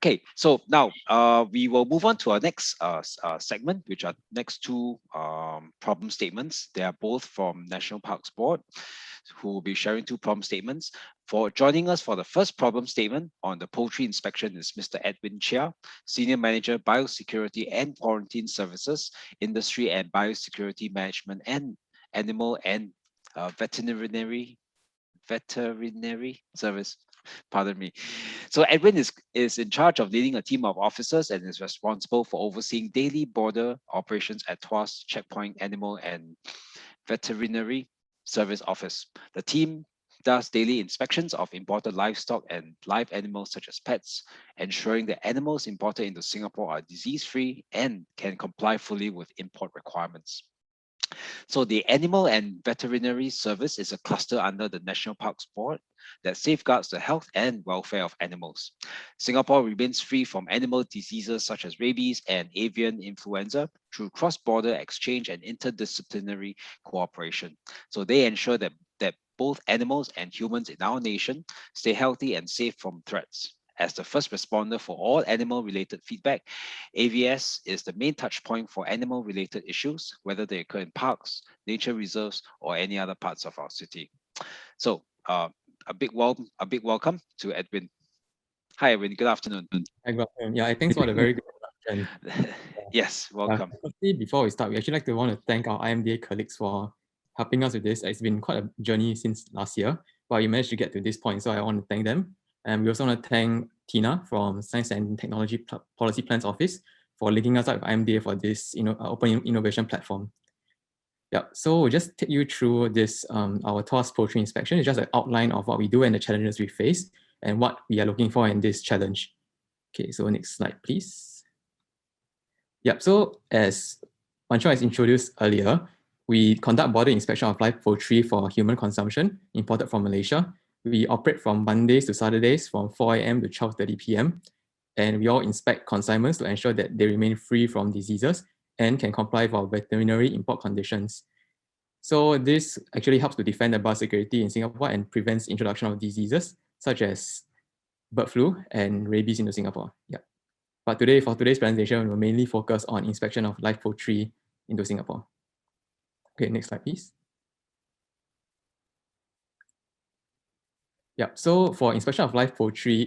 Okay, so now we will move on to our next segment, which are next two problem statements. They are both from National Parks Board, who will be sharing two problem statements. For joining us for the first problem statement on the poultry inspection is Mr. Edwin Chia, Senior Manager, Biosecurity and Quarantine Services, Industry and Biosecurity Management, and Animal and Veterinary Service. Pardon me. So Edwin is in charge of leading a team of officers and is responsible for overseeing daily border operations at Tuas Checkpoint Animal and Veterinary Service Office. The team does daily inspections of imported livestock and live animals such as pets, ensuring that animals imported into Singapore are disease-free and can comply fully with import requirements. So the Animal and Veterinary Service is a cluster under the National Parks Board that safeguards the health and welfare of animals. Singapore remains free from animal diseases such as rabies and avian influenza through cross-border exchange and interdisciplinary cooperation. So they ensure that both animals and humans in our nation stay healthy and safe from threats. As the first responder for all animal-related feedback, AVS is the main touch point for animal-related issues, whether they occur in parks, nature reserves, or any other parts of our city. So, a big welcome to Edwin. Hi, Edwin. Good afternoon. Hi, good afternoon. Yeah, thanks for the very good introduction. Yes, welcome. Firstly, before we start, we actually want to thank our IMDA colleagues for helping us with this. It's been quite a journey since last year, but we managed to get to this point, so I want to thank them. And we also want to thank Tina from Science and Technology Policy Plans Office for linking us up with IMDA for this open innovation platform. Yeah, so we'll just take you through this, our Tuas poultry inspection. It's just an outline of what we do and the challenges we face and what we are looking for in this challenge. Okay, so next slide, please. Yep, so as Mancho has introduced earlier, we conduct border inspection of live poultry for human consumption imported from Malaysia. We operate from Mondays to Saturdays from 4 a.m. to 12:30 p.m. And we all inspect consignments to ensure that they remain free from diseases and can comply with our veterinary import conditions. So this actually helps to defend the biosecurity in Singapore and prevents introduction of diseases such as bird flu and rabies into Singapore. Yeah. But today, for today's presentation, we'll mainly focus on inspection of live poultry into Singapore. Okay, next slide, please. Yeah, so for inspection of live poultry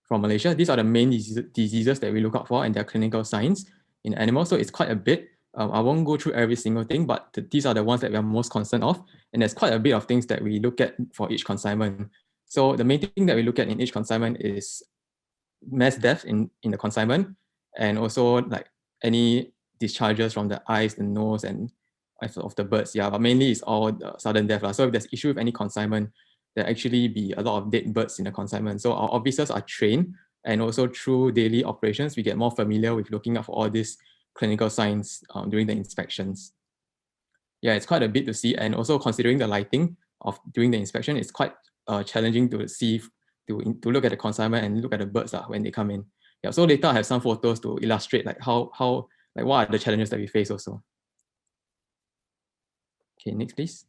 from Malaysia, these are the main diseases that we look out for and their clinical signs in animals. So it's quite a bit. I won't go through every single thing, but these are the ones that we are most concerned of. And there's quite a bit of things that we look at for each consignment. So the main thing that we look at in each consignment is mass death in the consignment, and also like any discharges from the eyes, the nose, and of the birds. Yeah, but mainly it's all the sudden death. So if there's issue with any consignment, there actually be a lot of dead birds in the consignment. So our officers are trained, and also through daily operations, we get more familiar with looking up for all these clinical signs during the inspections. Yeah, it's quite a bit to see, and also considering the lighting of during the inspection, it's quite challenging to see to look at the consignment and look at the birds when they come in. Yeah, so later I have some photos to illustrate like how like what are the challenges that we face also. Okay, next please.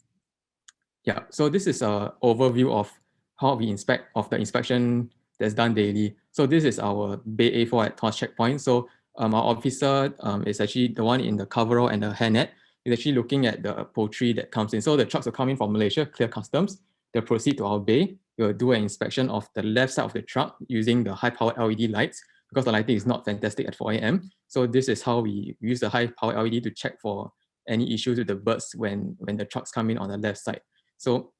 Yeah, so this is an overview of how we inspect of the inspection that's done daily. So this is our Bay A4 at Tuas Checkpoint. So our officer is actually the one in the coverall and the hairnet. Is actually looking at the poultry that comes in. So the trucks will come in from Malaysia, clear customs. They'll proceed to our bay. We'll do an inspection of the left side of the truck using the high-powered LED lights because the lighting is not fantastic at 4 a.m. So this is how we use the high-powered LED to check for any issues with the birds when the trucks come in on the left side. So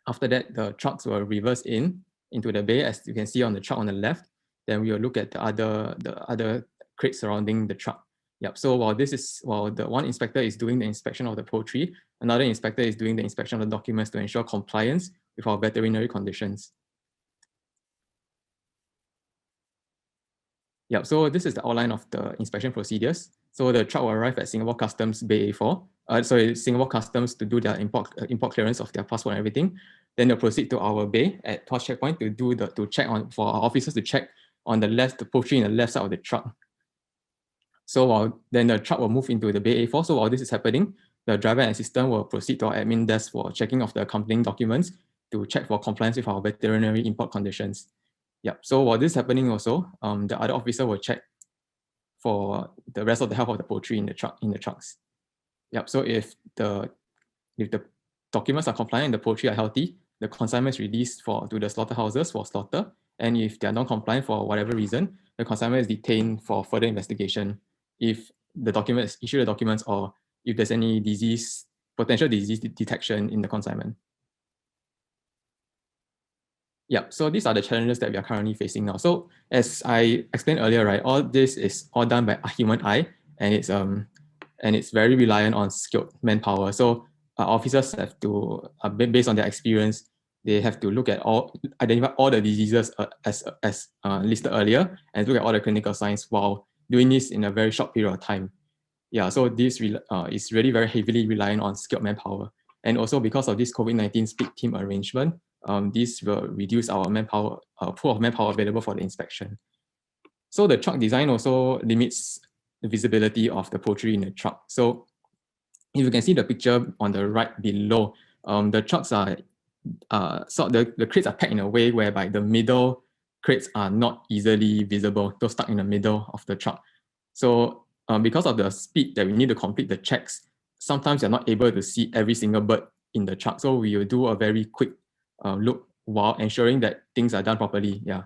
after that, the trucks will reverse into the bay, as you can see on the truck on the left. Then we will look at the other crates surrounding the truck. Yep. So while the one inspector is doing the inspection of the poultry, another inspector is doing the inspection of the documents to ensure compliance with our veterinary conditions. Yep. So this is the outline of the inspection procedures. So the truck will arrive at Singapore Customs Bay A4. Singapore Customs to do their import clearance of their passport and everything. Then they'll proceed to our bay at Tuas Checkpoint to check on for our officers to check on the poultry in the left side of the truck. So then the truck will move into the Bay A4. So while this is happening, the driver and assistant will proceed to our admin desk for checking of the accompanying documents to check for compliance with our veterinary import conditions. Yep. So while this is happening also, the other officer will check for the rest of the health of the poultry in the trucks. Yep. So if the documents are compliant and the poultry are healthy, the consignment is released to the slaughterhouses for slaughter. And if they are non-compliant for whatever reason, the consignment is detained for further investigation. If the documents issue the documents, or if there's any potential disease detection in the consignment. Yeah, so these are the challenges that we are currently facing now. So as I explained earlier, right, all this is all done by a human eye, and it's very reliant on skilled manpower. So officers have to, based on their experience, they have to identify all the diseases as listed earlier, and look at all the clinical signs while doing this in a very short period of time. Yeah, so this is really very heavily reliant on skilled manpower. And also because of this COVID-19 split team arrangement, this will reduce our pool of manpower available for the inspection. So the truck design also limits the visibility of the poultry in the truck. So if you can see the picture on the right below, the trucks are, so the crates are packed in a way whereby the middle crates are not easily visible, those stuck in the middle of the truck. So because of the speed that we need to complete the checks, sometimes you're not able to see every single bird in the truck. So we will do a very quick look while ensuring that things are done properly. Yeah.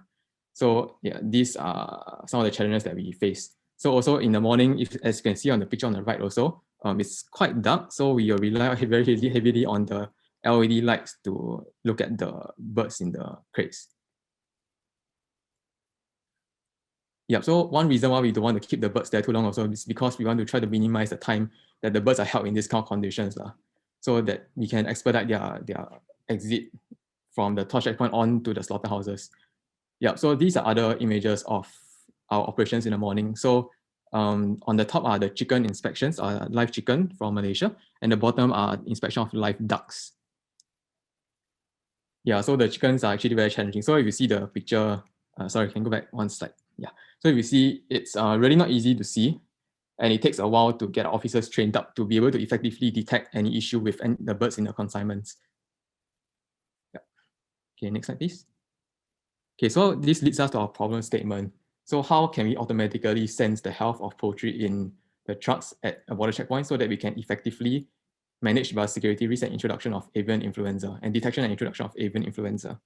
So yeah, these are some of the challenges that we face. So also in the morning, as you can see on the picture on the right also, it's quite dark. So we rely very heavily on the LED lights to look at the birds in the crates. Yeah, so one reason why we don't want to keep the birds there too long also is because we want to try to minimize the time that the birds are held in these kind of conditions, so that we can expedite their exit from the torch checkpoint on to the slaughterhouses. Yeah, so these are other images of our operations in the morning. So on the top are the chicken inspections, live chicken from Malaysia, and the bottom are inspection of live ducks. Yeah, so the chickens are actually very challenging. So if you see the picture, sorry, can go back one slide. Yeah, so if you see, it's really not easy to see, and it takes a while to get officers trained up to be able to effectively detect any issue with the birds in the consignments. Yeah. Okay, next slide, please. Okay, so this leads us to our problem statement. So how can we automatically sense the health of poultry in the trucks at a border checkpoint so that we can effectively manage biosecurity risk and introduction of avian influenza and detection and introduction of avian influenza?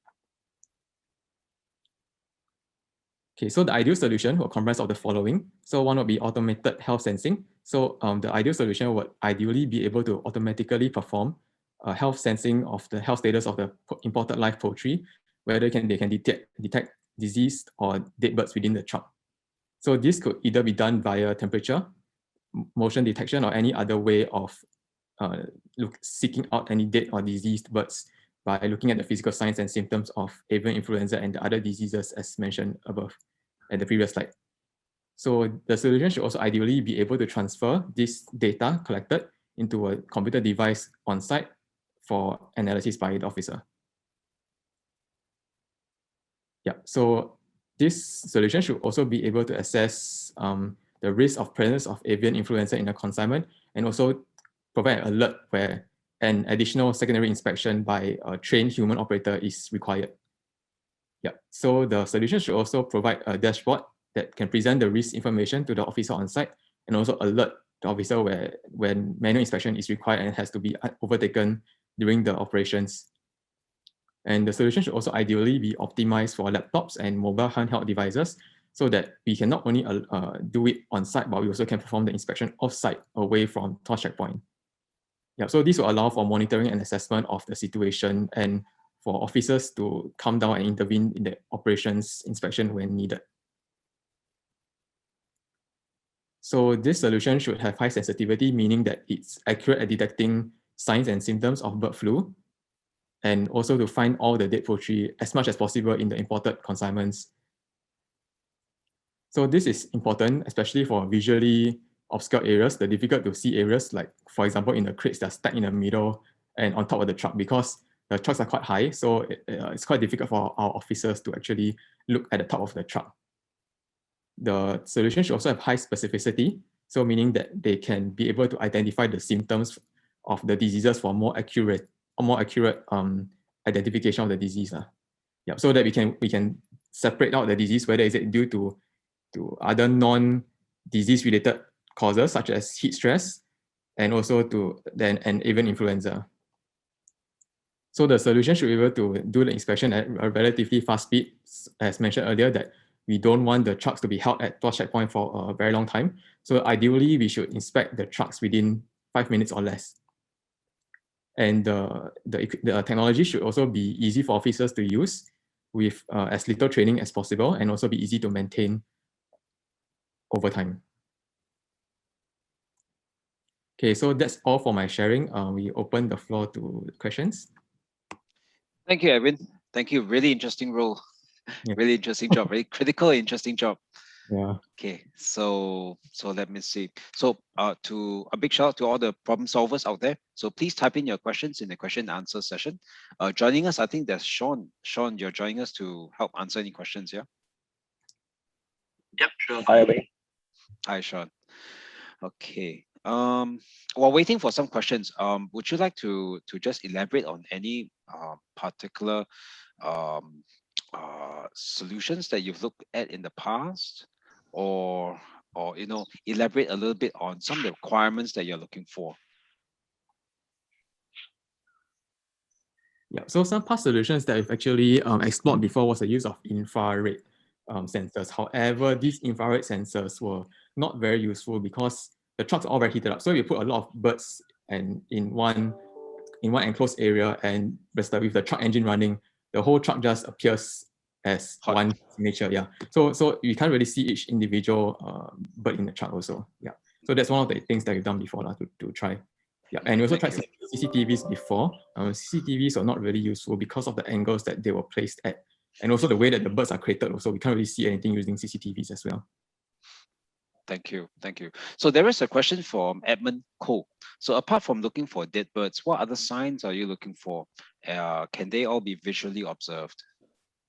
Okay, so the ideal solution will comprise of the following. So one would be automated health sensing. So the ideal solution would ideally be able to automatically perform health sensing of the health status of the imported live poultry, whether they can detect diseased or dead birds within the truck. So this could either be done via temperature, motion detection, or any other way of seeking out any dead or diseased birds by looking at the physical signs and symptoms of avian influenza and the other diseases as mentioned above at the previous slide. So the solution should also ideally be able to transfer this data collected into a computer device on site for analysis by the officer. Yeah, so this solution should also be able to assess the risk of presence of avian influenza in a consignment and also provide an alert where an additional secondary inspection by a trained human operator is required. Yeah, so the solution should also provide a dashboard that can present the risk information to the officer on site and also alert the officer when manual inspection is required and has to be overtaken during the operations. And the solution should also ideally be optimized for laptops and mobile handheld devices so that we can not only do it on site, but we also can perform the inspection off site away from torch checkpoint. Yeah, so this will allow for monitoring and assessment of the situation and for officers to come down and intervene in the operations inspection when needed. So this solution should have high sensitivity, meaning that it's accurate at detecting signs and symptoms of bird flu, and also to find all the dead poultry as much as possible in the imported consignments. So this is important, especially for visually obscure areas, the difficult to see areas, like for example, in the crates that are stacked in the middle and on top of the truck, because the trucks are quite high, so it's quite difficult for our officers to actually look at the top of the truck. The solution should also have high specificity, so meaning that they can be able to identify the symptoms of the diseases for more accurate identification of the disease. Yeah, so that we can separate out the disease, whether is it due to other non-disease related causes such as heat stress, and also and even influenza. So the solution should be able to do the inspection at a relatively fast speed, as mentioned earlier, that we don't want the trucks to be held at Tuas checkpoint for a very long time. So ideally, we should inspect the trucks within 5 minutes or less. And the technology should also be easy for officers to use with as little training as possible, and also be easy to maintain over time. Okay, so that's all for my sharing. We open the floor to questions. Thank you, Edwin. Thank you. Really interesting role. Yeah. Really interesting job. Very critical, interesting job. Yeah. Okay, so let me see. So to a big shout out to all the problem solvers out there. So please type in your questions in the question and answer session. Joining us, I think there's Sean. Sean, you're joining us to help answer any questions, yeah? Yep, sure. Hi, Wei. Hi, Sean. Okay. While waiting for some questions, would you like to just elaborate on any particular solutions that you've looked at in the past, or elaborate a little bit on some of the requirements that you're looking for? Yeah, so some past solutions that we've actually explored before was the use of infrared sensors. However, these infrared sensors were not very useful because the trucks are all very heated up. So you put a lot of birds and in one enclosed area, and with the truck engine running, the whole truck just appears as hot. One signature. Yeah. So you can't really see each individual bird in the truck also. Yeah. So that's one of the things that we've done before to try. Yeah, and we also tried CCTVs before. CCTVs are not really useful because of the angles that they were placed at, and also the way that the birds are created. Also, we can't really see anything using CCTVs as well. Thank you. Thank you. So there is a question from Edmund Cole. So apart from looking for dead birds, what other signs are you looking for? Can they all be visually observed?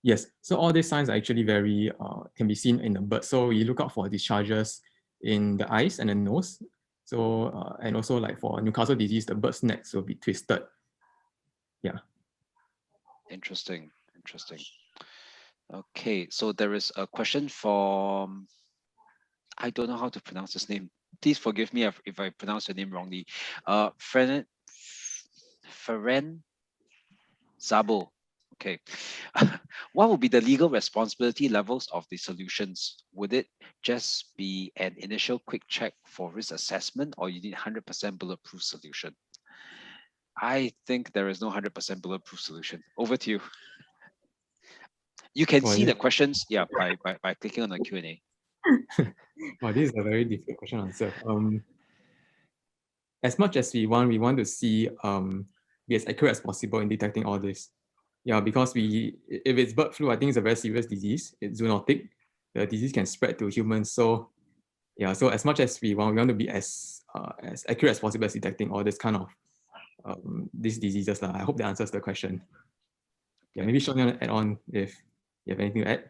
Yes. So all these signs are actually very can be seen in the bird. So you look out for discharges in the eyes and the nose. So and also like for Newcastle disease, the bird's necks will be twisted. Yeah. Interesting. Interesting. Okay. So there is a question from, I don't know how to pronounce his name. Please forgive me if I pronounce your name wrongly. Feren Zabo. Okay. What would be the legal responsibility levels of the solutions? Would it just be an initial quick check for risk assessment, or you need 100% bulletproof solution? I think there is no 100% bulletproof solution. Over to you. You can see the questions, yeah, by clicking on the Q&A. Wow, this is a very difficult question to answer. As much as we want to see be as accurate as possible in detecting all this. Yeah, because if it's bird flu, I think it's a very serious disease. It's zoonotic. The disease can spread to humans. So yeah, so as much as we want to be as accurate as possible as detecting all this kind of these diseases. I hope that answers the question. Yeah, maybe Sean, you want to add on if you have anything to add?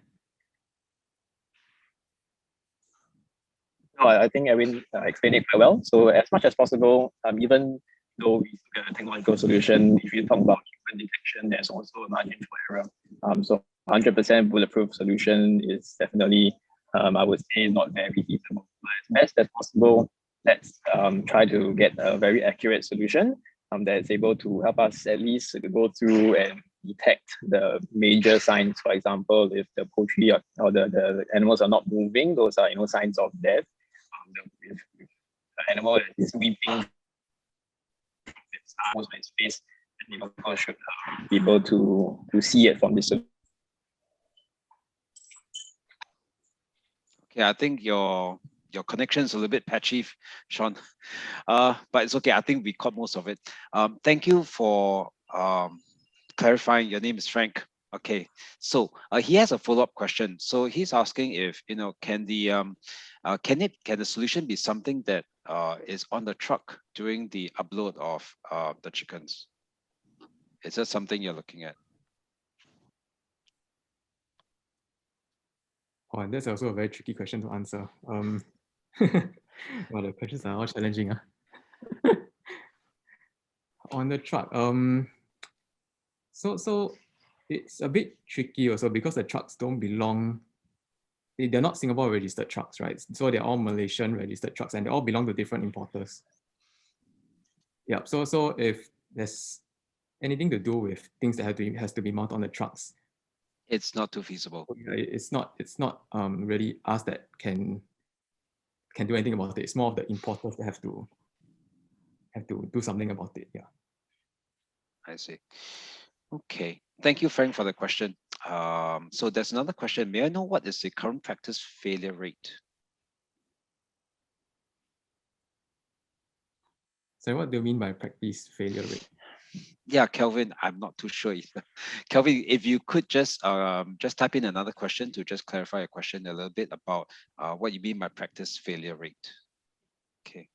No, I think Edwin explained it quite well. So as much as possible, even though we look at a technological solution, if you talk about human detection, there's also a margin for error. So 100% bulletproof solution is definitely, I would say, not very feasible. But as best as possible, let's try to get a very accurate solution that's able to help us at least go through and detect the major signs. For example, if the poultry or the animals are not moving, those are signs of death. If the animal is weeping, its arms or its face, and people should be able to see it from this. Okay, I think your connection is a little bit patchy, Sean, but it's okay. I think we caught most of it. Thank you for clarifying. Your name is Frank. Okay, so he has a follow-up question. So he's asking if can the solution be something that is on the truck during the upload of the chickens? Is that something you're looking at? Oh, that's also a very tricky question to answer. Well, the questions are all challenging. On the truck, so It's a bit tricky also because the trucks don't belong, they're not Singapore registered trucks, right? So they're all Malaysian registered trucks and they all belong to different importers. Yeah, so if there's anything to do with things that has to be mounted on the trucks, It's not too feasible. it's not really us that can do anything about it. It's more of the importers that have to do something about it. Yeah. I see. Okay. Thank you, Frank, for the question. So there's another question. May I know what is the current practice failure rate? So what do you mean by practice failure rate? Yeah, Kelvin, I'm not too sure either. Kelvin, if you could just type in another question to just clarify your question a little bit about what you mean by practice failure rate. Okay.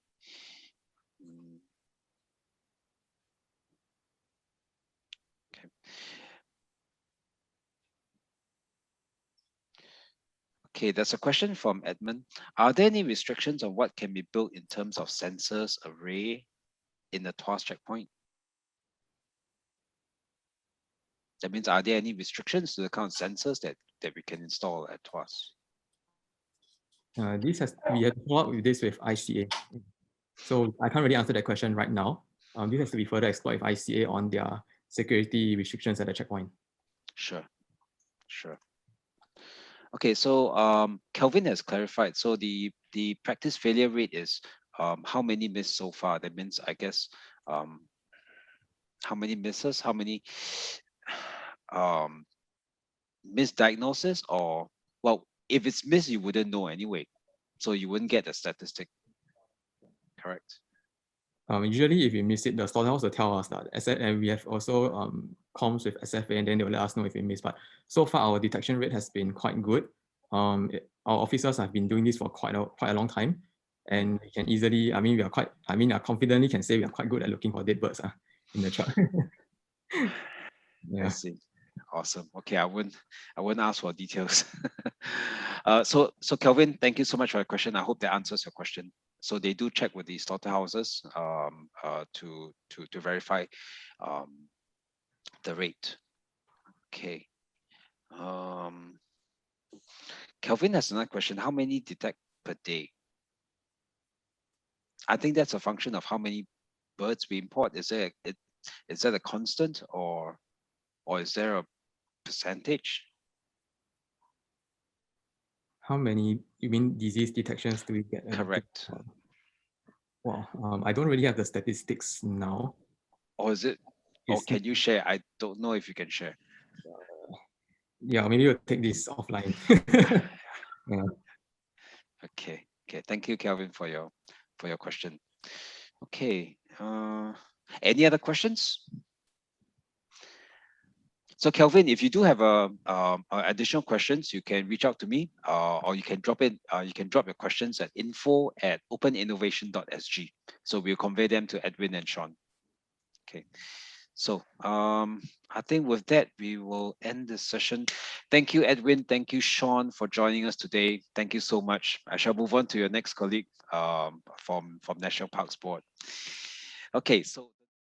Okay. Okay, there's a question from Edmund. Are there any restrictions on what can be built in terms of sensors array in the Tuas checkpoint? That means, are there any restrictions to the kind of sensors that we can install at Tuas? We have to follow up with this with ICA. So I can't really answer that question right now. This has to be further explored with ICA on their security restrictions at the checkpoint. Sure, sure. Okay, so Kelvin has clarified. So the practice failure rate is how many missed so far? That means, I guess, how many misses, how many misdiagnosis, or well, if it's missed, you wouldn't know anyway, so you wouldn't get the statistic. Correct. Usually, if we miss it, the slaughterhouse will tell us that. And we have also comms with SFA, and then they will let us know if we miss. But so far, our detection rate has been quite good. Our officers have been doing this for quite a long time, and we can easily. I mean, I confidently can say we are quite good at looking for dead birds in the truck. I see. Awesome. Okay, I wouldn't ask for details. So Kelvin, thank you so much for your question. I hope that answers your question. So they do check with the slaughterhouses to verify the rate. Okay. Kelvin has another question. How many detect per day? I think that's a function of how many birds we import. Is that a constant, or is there a percentage? How many, you mean disease detections do we get? Correct. Well, I don't really have the statistics now. Or is it? Or can you share? I don't know if you can share. Yeah, maybe we'll take this offline. Yeah. Okay. Okay. Thank you, Kelvin, for your question. Okay. Any other questions? So Kelvin, if you do have additional questions, you can reach out to me, or you can drop your questions at info@openinnovation.sg. So we'll convey them to Edwin and Sean. Okay. So I think with that, we will end this session. Thank you, Edwin. Thank you, Sean, for joining us today. Thank you so much. I shall move on to your next colleague from National Parks Board. Okay, so